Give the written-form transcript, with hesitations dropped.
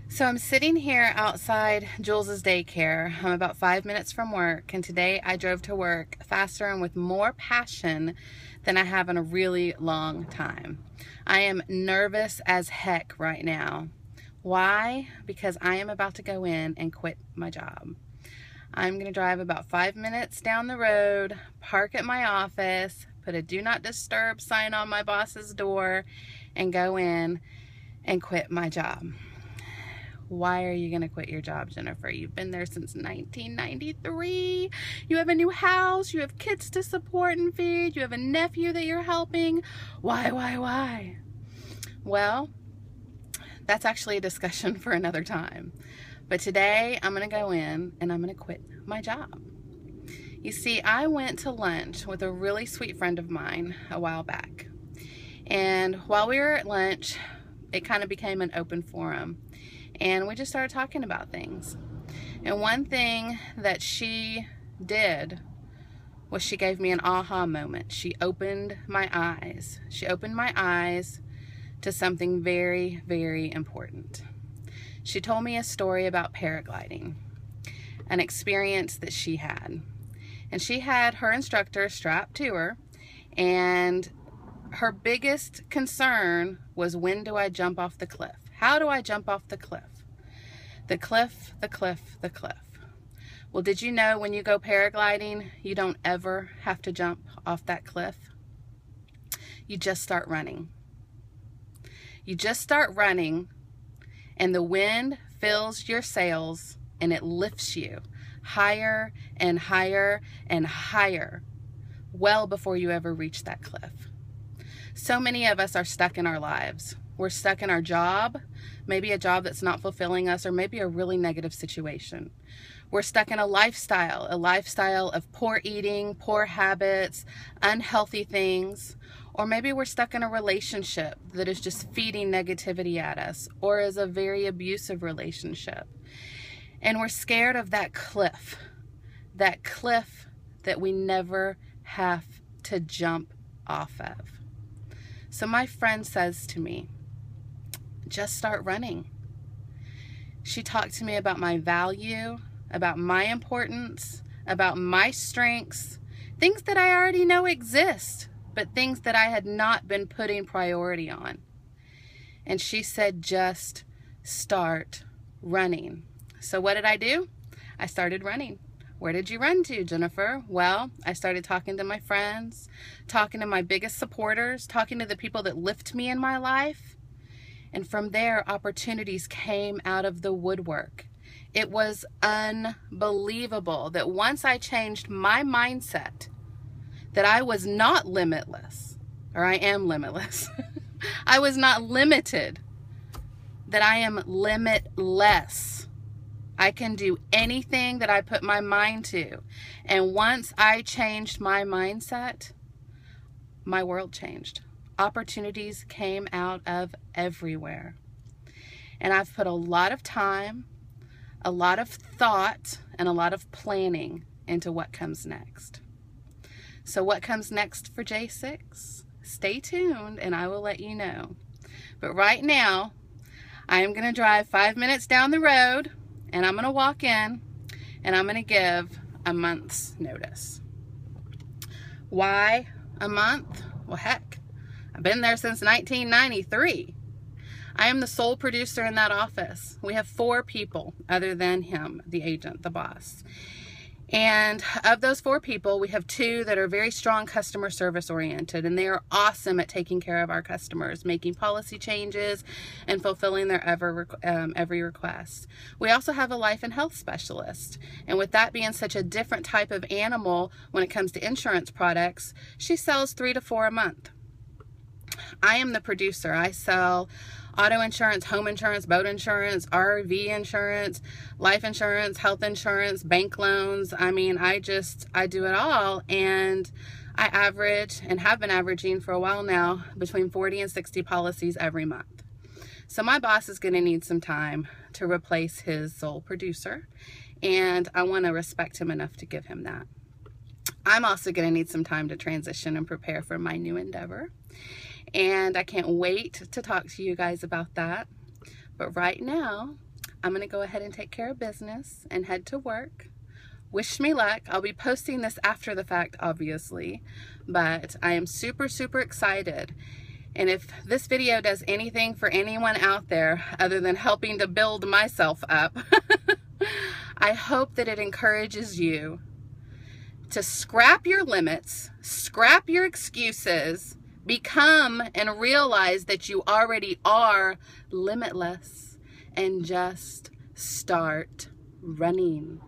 So I'm sitting here outside Jules's daycare. I'm about 5 minutes from work, and today I drove to work faster and with more passion than I have in a really long time. I am nervous as heck right now. Why? Because I am about to go in and quit my job. I'm going to drive about 5 minutes down the road, park at my office, put a do not disturb sign on my boss's door, and go in and quit my job. Why are you going to quit your job, Jennifer? You've been there since 1993. You have a new house. You have kids to support and feed. You have a nephew that you're helping. Why? Well, that's actually a discussion for another time. But today I'm going to go in and I'm going to quit my job. You see, I went to lunch with a really sweet friend of mine a while back. And while we were at lunch, it kind of became an open forum. And we just started talking about things. And one thing that she did was she gave me an aha moment. She opened my eyes. She opened my eyes to something very, very important. She told me a story about paragliding, an experience that she had. And she had her instructor strapped to her, and her biggest concern was, when do I jump off the cliff? How do I jump off the cliff? The cliff, the cliff, the cliff. Well, did you know when you go paragliding, you don't ever have to jump off that cliff? You just start running. You just start running, and the wind fills your sails, and it lifts you higher and higher and higher, well before you ever reach that cliff. So many of us are stuck in our lives. We're stuck in our job, maybe a job that's not fulfilling us, or maybe a really negative situation. We're stuck in a lifestyle of poor eating, poor habits, unhealthy things. Or maybe we're stuck in a relationship that is just feeding negativity at us, or is a very abusive relationship. And we're scared of that cliff that we never have to jump off of. So my friend says to me, just start running. She talked to me about my value, about my importance, about my strengths, things that I already know exist, but things that I had not been putting priority on. And she said, just start running. So what did I do? I started running. Where did you run to, Jennifer? Well, I started talking to my friends, talking to my biggest supporters, talking to the people that lift me in my life. And from there, opportunities came out of the woodwork. It was unbelievable that once I changed my mindset that I was not limitless, or I am limitless. I was not limited, that I am limitless. I can do anything that I put my mind to. And once I changed my mindset, my world changed. Opportunities came out of everywhere. And I've put a lot of time, a lot of thought, and a lot of planning into what comes next. So what comes next for J6? Stay tuned and I will let you know. But right now, I am going to drive 5 minutes down the road, and I'm going to walk in and I'm going to give a month's notice. Why a month? Well, heck, I've been there since 1993. I am the sole producer in that office. We have 4 people other than him, the agent, the boss. And of those 4 people, we have 2 that are very strong customer service oriented, and they are awesome at taking care of our customers, making policy changes and fulfilling their every request. We also have a life and health specialist, and with that being such a different type of animal when it comes to insurance products, she sells 3 to 4 a month. I am the producer. I sell auto insurance, home insurance, boat insurance, RV insurance, life insurance, health insurance, bank loans. I mean, I do it all. And I average, and have been averaging for a while now, between 40 and 60 policies every month. So my boss is going to need some time to replace his sole producer. And I want to respect him enough to give him that. I'm also going to need some time to transition and prepare for my new endeavor. And I can't wait to talk to you guys about that. But right now, I'm going to go ahead and take care of business and head to work. Wish me luck. I'll be posting this after the fact, obviously, but I am super, super excited. And if this video does anything for anyone out there other than helping to build myself up, I hope that it encourages you to scrap your limits, scrap your excuses, become and realize that you already are limitless, and just start running.